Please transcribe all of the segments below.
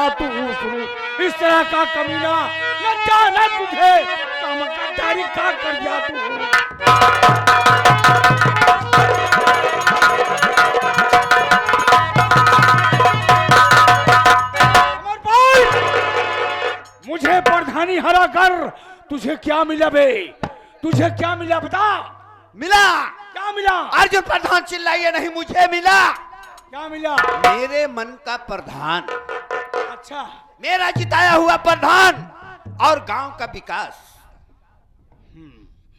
गया तू शुरू। इस तरह का कमीना न जाना तुझे काम का जारी का कर दिया तू। अमर भाई, मुझे प्रधानी हरा कर तुझे क्या मिला बे? तुझे क्या मिला बता? मिला क्या मिला? अर्जुन प्रधान चिल्लाइए नहीं, मुझे मिला। क्या मिला? मेरे मन का प्रधान, अच्छा, मेरा जिताया हुआ प्रधान और गांव का विकास।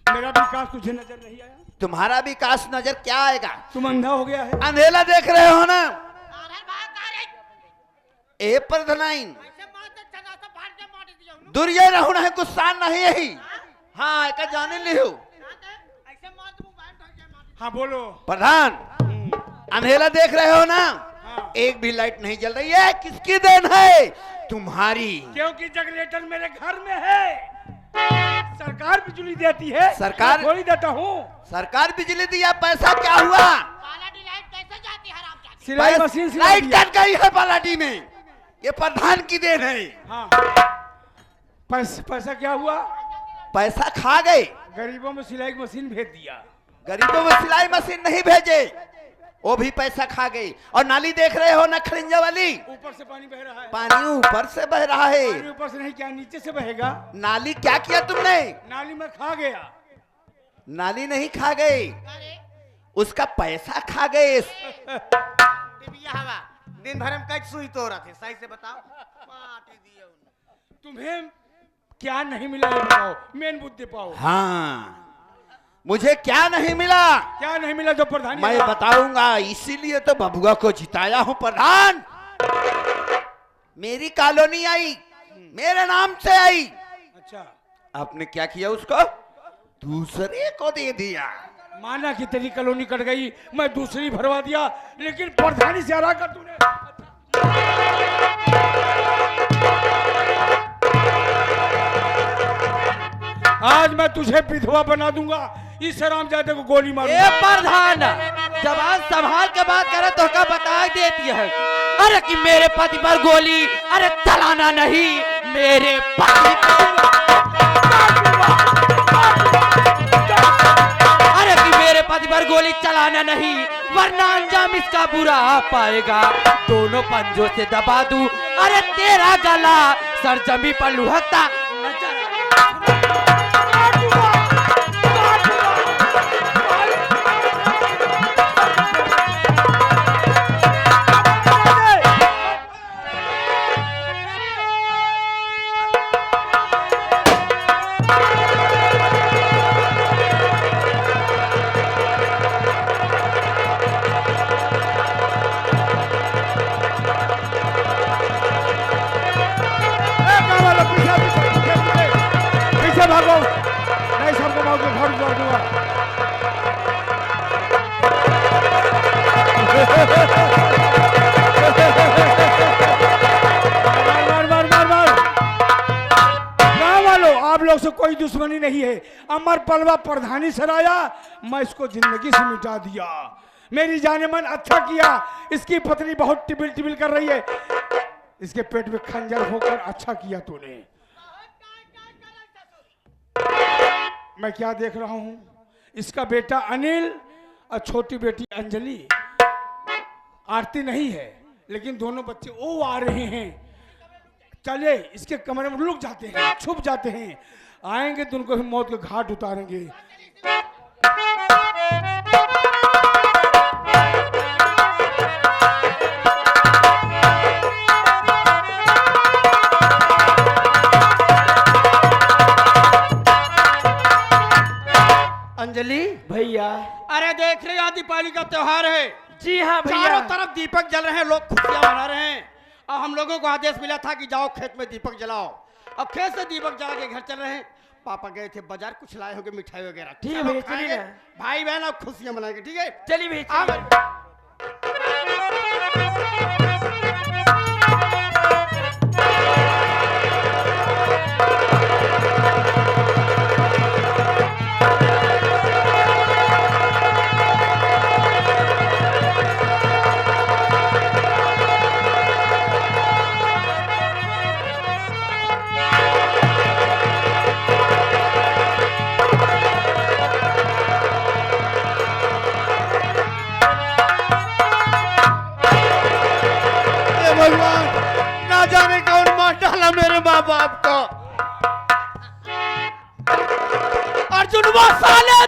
मेरा विकास तुझे नजर नहीं आया? तुम्हारा विकास नजर क्या आएगा? तुम अंधा हो गया है? अंधेला देख रहे हो ना? ए प्रधान दुर्जय रहू है, गुस्सा नहीं है। हाँ, एक जाने लियो। हाँ बोलो। प्रधान, अंधेला देख रहे हो ना? हाँ। एक भी लाइट नहीं जल रही है। किसकी देन है? तुम्हारी। क्योंकि जनरेटर मेरे घर में है। सरकार बिजली देती है, सरकार थोड़ी देता हूँ। सरकार बिजली दिया, पैसा क्या हुआ? सिलाई मशीन से लाइट कट गई है पलाटी में। ये प्रधान की देन है। हाँ। पैसा क्या हुआ? पैसा खा गए। गरीबों में सिलाई मशीन भेज दिया। गरीबों में सिलाई मशीन नहीं भेजे, वो भी पैसा खा गई। और नाली देख रहे हो ना, खड़ंजा वाली? ऊपर से पानी बह रहा है। पानी ऊपर से बह रहा है। पानी ऊपर से नहीं, क्या नीचे से बहेगा? नाली क्या किया तुमने? नाली में खा गया। नाली नहीं खा गए, उसका पैसा खा गए। दिन भर में कई सुई तो रहे, सही से बताओ। तुम्हें क्या नहीं मिला ये बताओ, मेन बुद्धि पाओ। हाँ, मुझे क्या नहीं मिला? क्या नहीं मिला जो प्रधान? मैं बताऊंगा, इसीलिए तो बबुआ को जिताया हूं। प्रधान, मेरी कॉलोनी आई, मेरे नाम से आई। अच्छा, आपने क्या किया? उसको दूसरे को दे दिया। माना कि तेरी कॉलोनी कट गई, मैं दूसरी भरवा दिया, लेकिन प्रधानी से हरा कर तूने। आज मैं तुझे विधवा बना दूंगा। इस हरामजादे को गोली मारूंगा। ए प्रधान, जवान संभाल के बात करे तो क्या बता देती है? अरे कि मेरे पति पर गोली, अरे चलाना नहीं, मेरे पति पर, अरे कि मेरे पति पर गोली चलाना नहीं, वरना अंजाम इसका बुरा आ पाएगा। दोनों पंजों से दबा दूं, अरे तेरा गला सर जमी पर लुढ़कता नजर। भागो, नहीं सबको मार के घर उजाड़ दूंगा। मार मार मार मार। गाँव वालों, आप लोग से कोई दुश्मनी नहीं है। अमर पलवा प्रधानी सराया, मैं इसको जिंदगी से मिटा दिया। मेरी जाने मन अच्छा किया। इसकी पत्नी बहुत टिबिल टिबिल कर रही है, इसके पेट में खंजर होकर अच्छा किया तूने। मैं क्या देख रहा हूं? इसका बेटा अनिल और छोटी बेटी अंजलि। आरती नहीं है, लेकिन दोनों बच्चे वो आ रहे हैं। चले इसके कमरे में लुक जाते हैं, छुप जाते हैं। आएंगे तो उनको भी मौत के घाट उतारेंगे। अंजलि भैया, अरे देख रहे हो दीपावली का त्योहार है। जी हाँ भैया। चारों तरफ दीपक जल रहे हैं, लोग खुशियां मना रहे हैं। और हम लोगों को आदेश मिला था कि जाओ खेत में दीपक जलाओ। अब खेत से दीपक जला के घर चल रहे हैं। पापा गए थे बाजार, कुछ लाए होंगे मिठाई वगैरह। ठीक है चलो भैया, चलिए खाएंगे। ना। भाई बहन अब खुशियां मनाएंगे, ठीक है? चलिए भैया, अब चलिए। बाप को। अर्जुन वो साले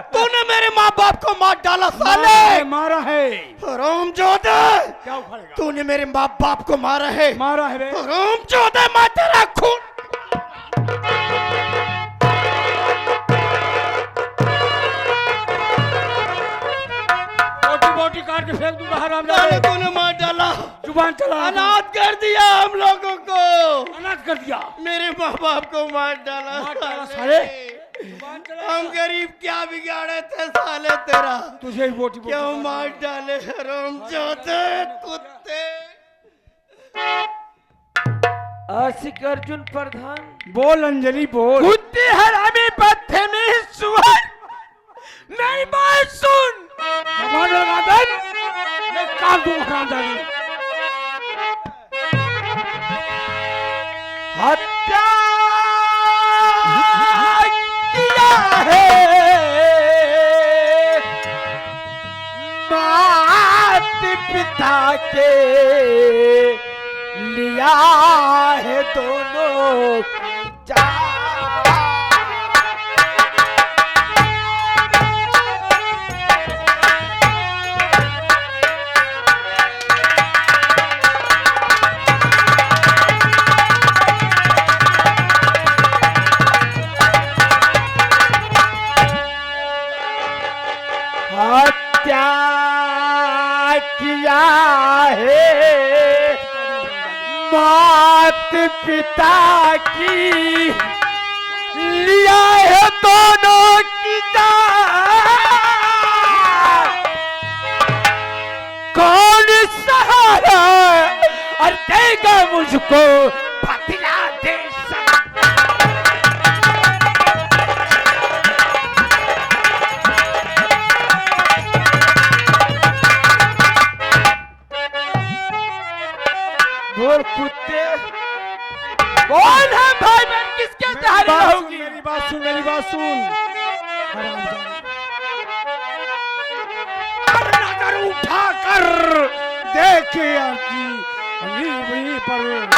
तूने मेरे माँ बाप को मार डाला साले। मारा है। हरामजादा, क्या उखाड़ेगा? तूने मेरे माँ बाप को मारा है। मारा है बे। हरामजादा, मैं तेरा खून। बोटी बोटी काट के फेंक दूंगा साले हरामजादे। तूने मार डाला, जुबान चला। अनाथ कर दिया हम लोगों को। अनाथ कर दिया। मेरे माँ बाप को मार डाला मार डाला साले। जुबान चला। हम गरीब क्या बिगाड़े थे साले तेरा, तुझे ही बोटी बोटी क्यों काट- मार डाले हरामजादे कुत्ते। आशिक अर्जुन प्रधान बोल अंजलि बोल। कुत्ते हरामी बदतमीज सुअर, मेरी बात सुन। जबान लगा दे। मैं काट दूंगा हरामजादे। हत्या किया है मात पिता के, लिया है दोनों की जान। हत्या किया है मात पिता की, लिया है दोनों की जान। कौन सहारा और देगा मुझको बदला दे सकता। बोल कुत्ते, बोल है भाई बहन किसके सहारे होगी। मेरी बात सुन, मेरी बात सुन। हरामजादे। नजर उठा कर देखे आपकी लीबड़ी पर।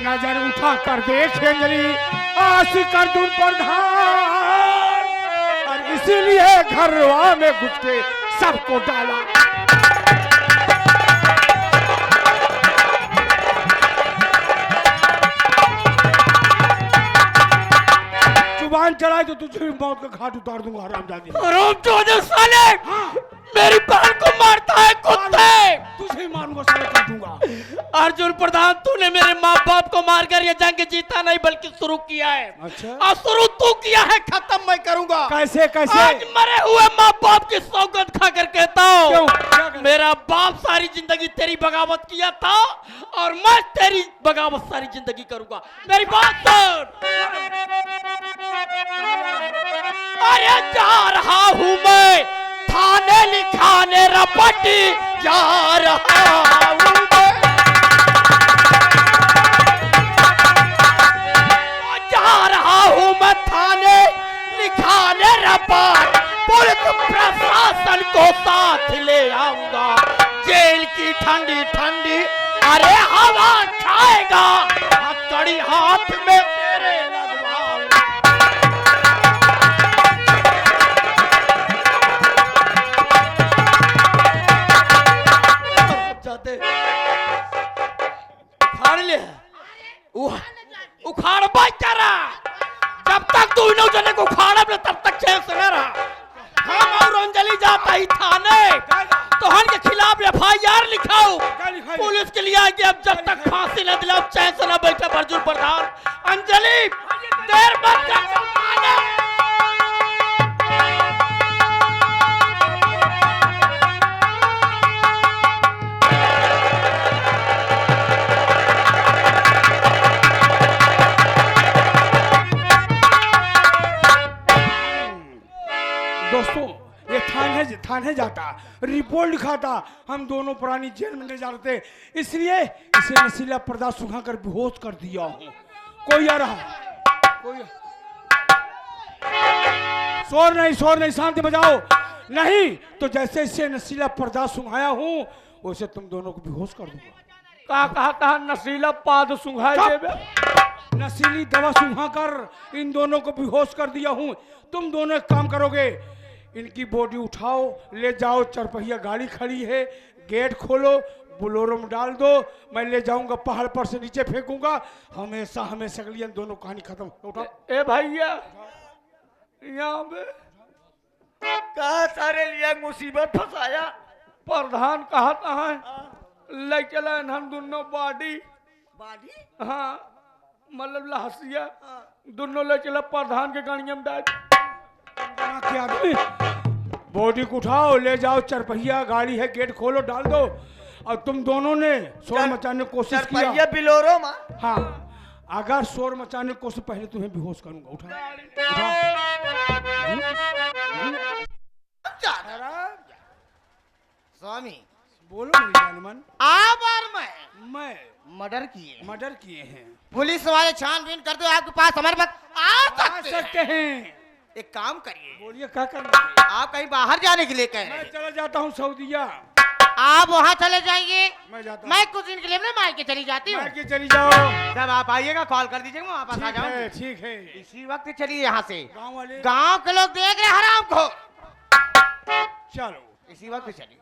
नजर उठा कर देखे अंजलि आशिक अर्जुन प्रधान, और इसीलिए घरवा में घुस के सबको डाला। जुबान चलाए तो तुझे भी मौत का घाट उतार दूंगा हरामजादे। हरामजादे साले, मेरी बहन को मारता है कुत्ते। तुझे ही मारूंगा साले, कर दूंगा। अर्जुन प्रधान, तूने मेरे माँ बाप को मारकर ये जंग जीता नहीं बल्कि शुरू किया है। अच्छा। और शुरू तू किया है, खत्म मैं करूंगा। कैसे कैसे? आज मरे हुए माँ बाप की सौगंध खाकर कहता क्यों? हूँ, क्या कर- मेरा बाप सारी जिंदगी तेरी बगावत किया था और मैं तेरी बगावत सारी जिंदगी करूंगा। मेरी बात सुन। अरे जा रहा हूँ मैं थाने लिखाने रपटी, जा रहा हूँ मैं। जा रहा हूँ मैं थाने लिखाने रपट, पुलिस प्रशासन को साथ ले आऊंगा। जेल की ठंडी ठंडी अरे हवा खाएगा, हथकड़ी हाथ में तेरे लगवाऊंगा। जाते उखाड़ ले, उखाड़ बेचारा। जब तक तू इन जने को उखाड़ा तब तक चैन से न रहा। हम और अंजलि जाता ही थाने, तो हन के खिलाफ FIR लिखाओ। क्या लिखा है? पुलिस के लिए आगे अब जब तक फांसी न दिलाओ चैन से न बैठे अर्जुन प्रधान। अंजलि देर मत कर, थाने। दोस्तों, ये थाने जाता, रिपोर्ट लिखाता, हम दोनों पुरानी जेल में ले जाते, इसलिए इसे नशीला पदार्थ सुखाकर बेहोश कर दिया हूँ। कोई आ रहा, कोई शोर नहीं, शांति बजाओ। नहीं तो जैसे इससे नशीला पर्दा सुंघाया हूँ वैसे तुम दोनों को बेहोश कर दूंगा। कहा नशीला पाद सुंघाए चुप! देवे। नशीली दवा सुंघा कर इन दोनों को बेहोश कर दिया हूँ। तुम दोनों एक काम करोगे, इनकी बॉडी उठाओ, ले जाओ, चरपहिया गाड़ी खड़ी है, गेट खोलो, बोलेरो में डाल दो, मैं ले जाऊंगा पहाड़ पर से नीचे फेंकूंगा। हमेशा हमेशा के लिए इन दोनों कहानी खत्म। उठाओ। ए भैया यहाँ पे कहा सारे लिया मुसीबत फंसाया। प्रधान कहता है ले चला हम दोनों बॉडी। हाँ मतलब लहसिया दोनों ले चला प्रधान के गाड़िया में डाल। क्या बॉडी को उठाओ, ले जाओ, चरपहिया गाड़ी है, गेट खोलो, डाल दो। और तुम दोनों ने शोर मचाने की कोशिश किया। बिलोरो माँ। हाँ, अगर शोर मचाने की कोशिश, पहले तुम्हें बेहोश करूंगा। उठा, स्वामी बोलो मेरी जानमन। मैं मर्डर किए मर्डर किए हैं। पुलिस वाले छानबीन कर दो आपके पास हमारे पास आ सकते हैं। एक काम करिए बोलिए क्या करना है? आप कहीं बाहर जाने के लिए कह रहे मैं हैं। चला जाता हूँ सऊदीया। आप वहाँ चले जाइए, मैं जाता मैं कुछ दिन के लिए माई के चली जाती हूँ। के चली जाओ। जब आप आइएगा कॉल कर दीजिएगा, मैं वापस आ जाऊंगी। ठीक है। इसी वक्त चलिए यहाँ से। गांव वाले गांव के लोग देख रहे हराम को। चलो। इसी वक्त चलिए।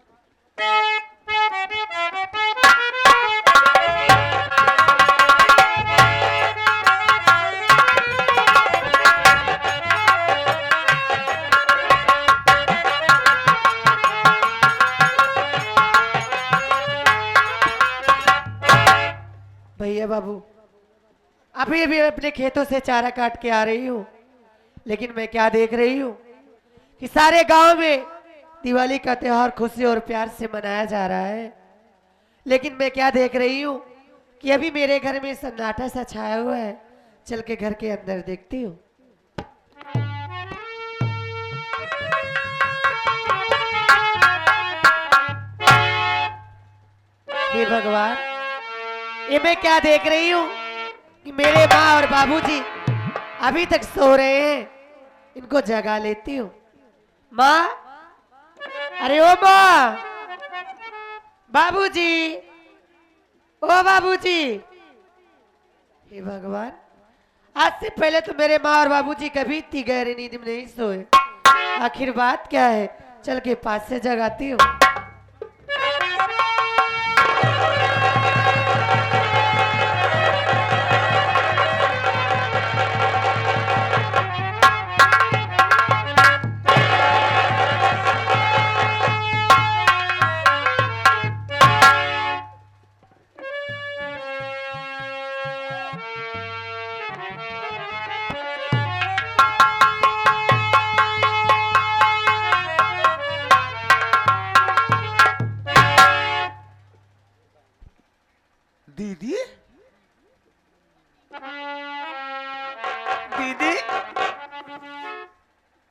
भैया बाबू, अभी अभी अपने खेतों से चारा काट के आ रही हूँ, लेकिन मैं क्या देख रही हूँ कि सारे गांव में दिवाली का त्योहार खुशी और प्यार से मनाया जा रहा है। लेकिन मैं क्या देख रही हूँ कि अभी मेरे घर में सन्नाटा सा छाया हुआ है। चल के घर के अंदर देखती हूँ। हे भगवान, ये मैं क्या देख रही हूँ कि मेरे माँ और बाबूजी अभी तक सो रहे हैं। इनको जगा लेती हूँ। माँ, अरे ओ माँ, बाबूजी, ओ बाबूजी। हे भगवान, आज से पहले तो मेरे माँ और बाबूजी कभी इतनी गहरी नींद में नहीं सोए। आखिर बात क्या है? चल के पास से जगाती हूँ। दीदी, दीदी,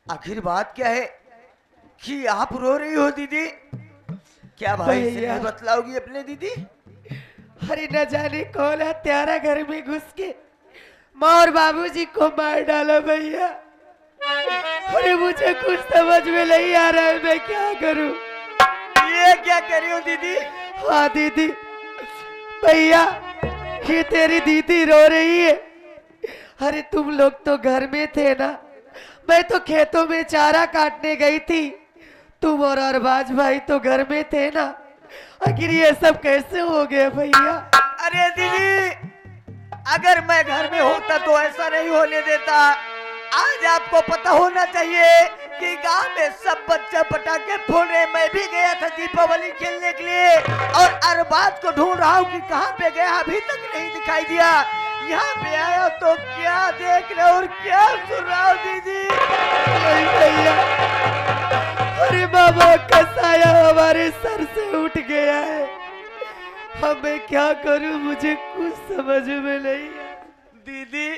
आखिर बात क्या है कि आप रो रही हो दीदी? क्या भाई से नहीं बतलाओगी अपने दीदी? अरे न जाने कौन हत्यारा घर में घुस के माँ और बाबूजी को मार डाला भैया। अरे मुझे कुछ समझ में नहीं आ रहा है, मैं क्या करूं? ये क्या कर रही हो दीदी? हाँ दीदी, भैया ये तेरी दीदी रो रही है। अरे तुम लोग तो घर में थे ना, मैं तो खेतों में चारा काटने गई थी। तुम और अरबाज भाई तो घर में थे ना। आखिर ये सब कैसे हो गया भैया? अरे दीदी, अगर मैं घर में होता तो ऐसा नहीं होने देता। आज आपको पता होना चाहिए कि गांव में सब बच्चे पटाखे फोड़ रहे। मैं भी गया था दीपावली खेलने के लिए और अरबाज को ढूंढ रहा हूँ कि कहाँ पे गया, अभी तक नहीं दिखाई दिया। यहाँ पे आया तो क्या देख रहे हो और क्या सुन रहा हो दीदी? नहीं भैया, अरे बाबा का साया हमारे सर से उठ गया है। अब मैं क्या करूं, मुझे कुछ समझ में नहीं है। दीदी,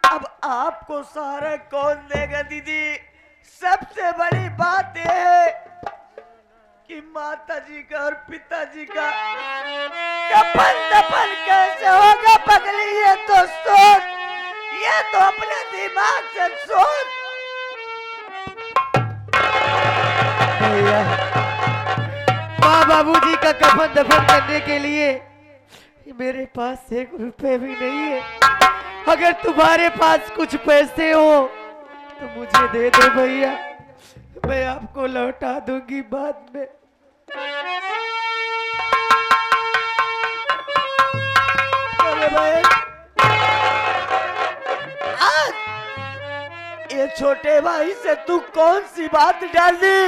अब आपको सहारा कौन देगा दीदी? सबसे बड़ी बात यह है कि माताजी का और पिताजी का कफन दफन कैसे होगा पगली? ये तो सोच, ये तो अपने दिमाग से सोच। भैया, माँ बाबूजी का कफन दफन करने के लिए मेरे पास 1 रुपए भी नहीं है। अगर तुम्हारे पास कुछ पैसे हो तो मुझे दे दो भैया, मैं आपको लौटा दूंगी बाद में। अरे भाई, आज ये छोटे भाई से तू कौन सी बात डाल दी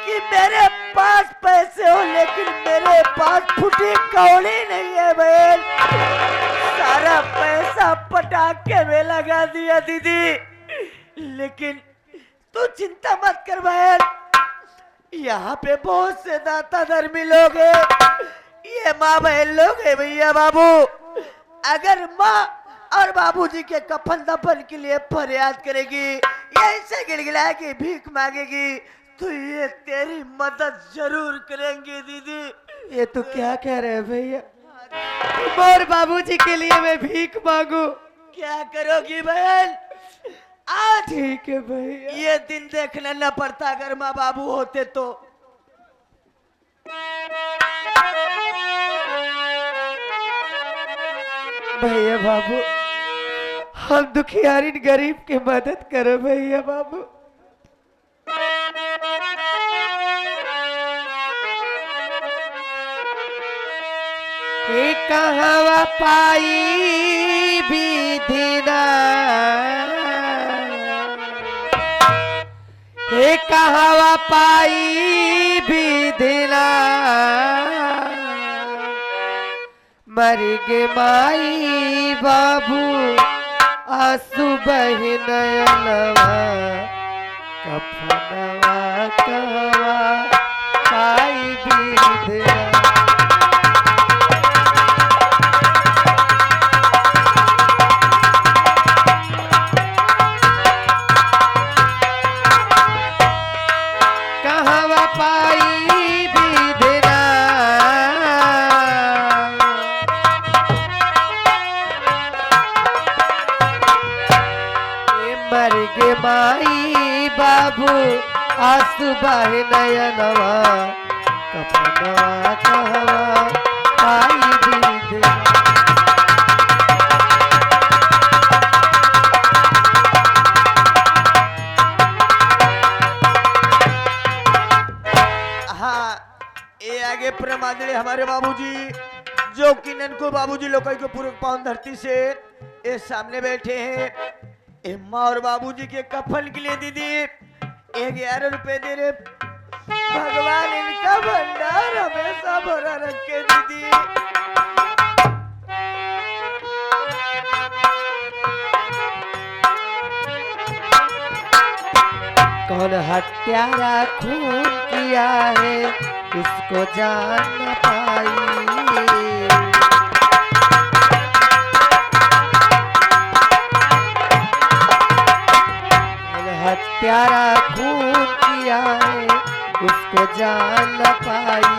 कि मेरे पास पैसे हो लेकिन मेरे पास फुटी कौड़ी नहीं है बहन। सारा पैसा पटाखे में लगा दिया दीदी, लेकिन तू चिंता मत कर बहन, यहाँ पे बहुत से दाता धर्मी लोग हैं, ये माँ बहन लोग हैं भैया बाबू। अगर माँ और बाबूजी के कफन दफन के लिए फरियाद करेगी या ऐसे गिड़गिड़ा के भीख मांगेगी तो ये तेरी मदद जरूर करेंगे दीदी। ये तो क्या कह रहे हैं भैया, और बाबूजी के लिए मैं भीख मांगू? क्या करोगी बहन? आज ठीक है भैया, ये दिन देखना न पड़ता अगर माँ बाबू होते तो। भैया बाबू, हम दुखियारी गरीब की मदद करो भैया बाबू। कहवा पाई विधिना, हे कहवा पाई विधिना, मर गे माई बाबू आंसू बहि नयनवा, कफनवा कहवा पाई विधिना। माई बाबू आंसू बहि नयनवा, कफनवा कहवा पाई विधिना। हाँ, ये आगे प्रमादले हमारे बाबूजी जो कि ननको बाबूजी लोकाई को पूर्व पावन धरती से ये सामने बैठे हैं। माँ और बाबूजी के कफन के लिए दीदी 11 रुपए दे रहे। भगवान इनका भंडार हमेशा भरा रखे दीदी। कौन हत्यारा खून किया है उसको जान न पाई, हत्यारा खून किया है उसको जान न पाई।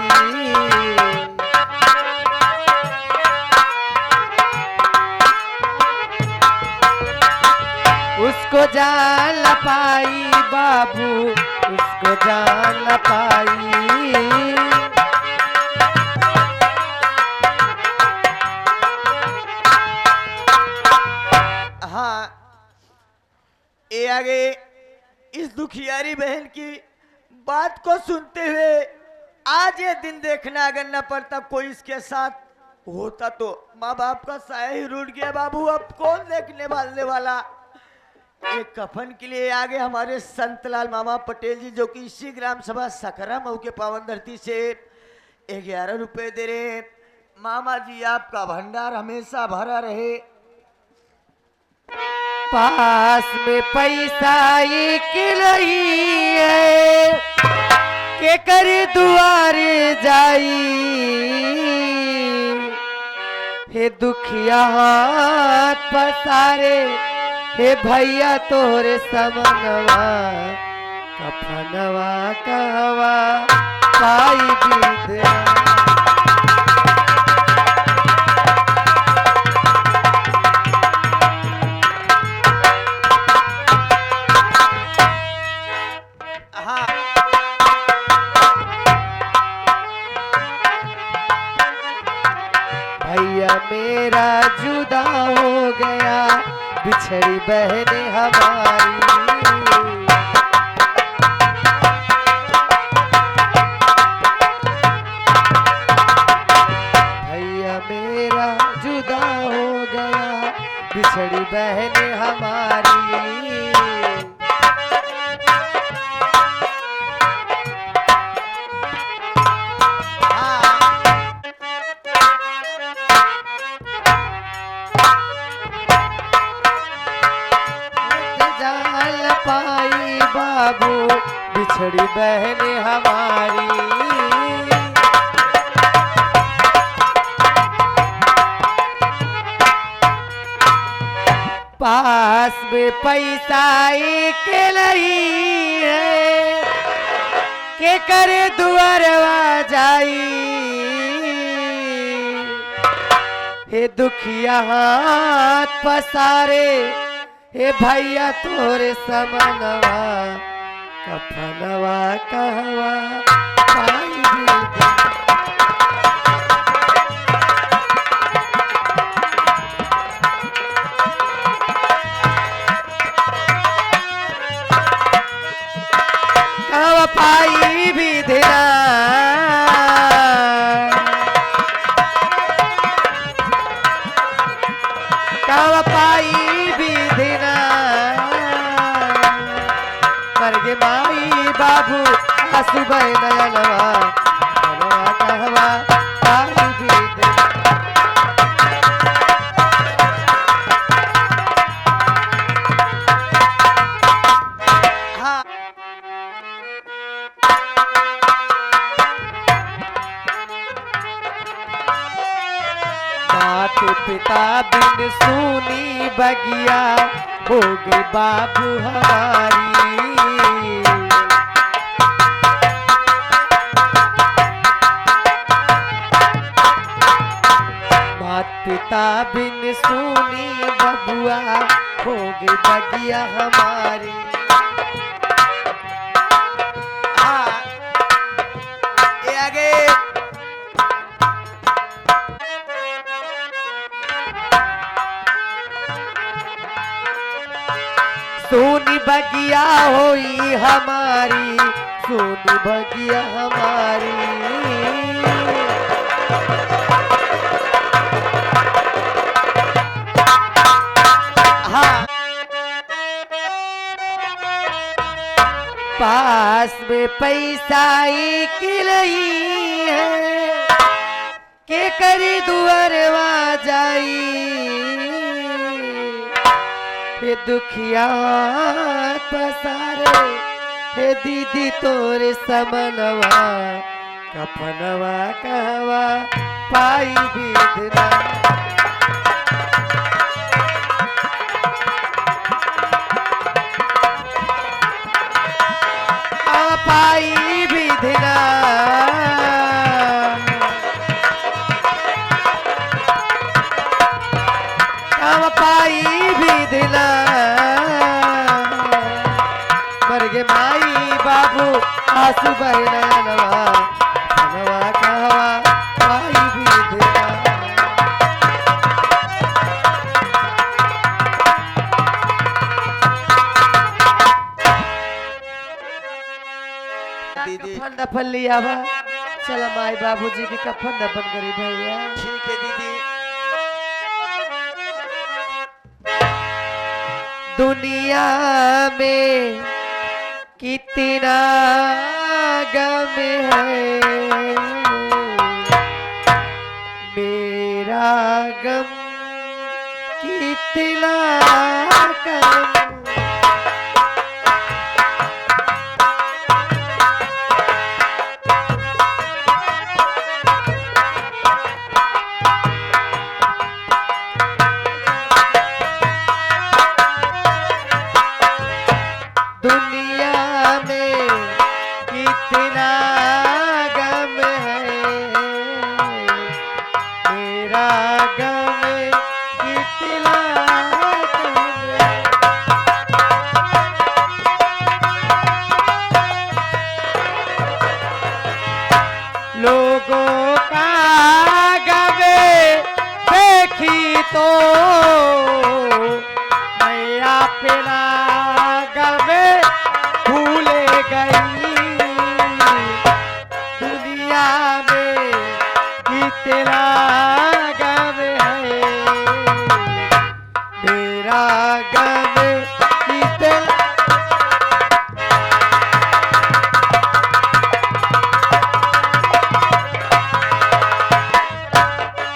उसको जान न पाई बाबू, उसको जान न पाई। हाँ, ये आगे इस दुखियारी बहन की बात को सुनते हुए आज ये दिन देखना अगर न पड़ता कोई इसके साथ होता तो माँ बाप का साया ही रूठ गया बाबू, अब कौन देखने वालने वाला। एक कफन के लिए आगे हमारे संतलाल मामा पटेल जी जो कि इसी ग्राम सभा सकरा मऊ के पावन धरती से 11 रुपए दे रहे। मामा जी आपका भंडार हमेशा भरा रहे। पास में पैसा एक नहीं है के कर दुआरे जाई, हे दुखिया हाथ पसारे हे भैया तोरे समनवा, कफनवा कहवा पाई विधिना। मेरा जुदा हो गया बिछड़ी बहने हमारी। भैया मेरा जुदा हो गया बिछड़ी बहने हमारी। जाल पाई बाबू बिछड़ी बहने हमारी। पास में पैसा के नहीं है के करे दुआरवा जाई। हे दुखिया हाथ पसारे हे भैया तोरे समनवा कफनवा कहवा पाई भी। कहवा पाई भी देना कहवा पाई भी देना। मरगे माई बाबू आंसू बहे नयनवा कहवा कहवा पाई भी देना। हाँ मात पिता बिन सुनी बगिया हो गई बाबू हमारी। मात पिता बिन सुनी बबुआ हो गई बगिया हमारी। हाँ ये आगे सोनी बगिया होई हमारी सोनी बगिया हमारी। हाँ पास में पैसा की नहीं है के करी दुआरवा जाई। हे दुखिया पसारे हे दीदी तोरे समनवा कफनवा कहवा पाई बिधना। पाई बिधना पाई बिधना। मरगे माई बाबू आंसू बहे नयनवा कहवा कहवा पाई बिधना। दीदी कफन दफन लिया बा चला माई बाबूजी की कफन दफन करी भैया। ठीक है दीदी। दुनिया में कितना गम है मेरा गम कितना कम। दुनिया में कितना गम है मेरा गम कितना गम है। लोगों का गम तो मैं आप पे ना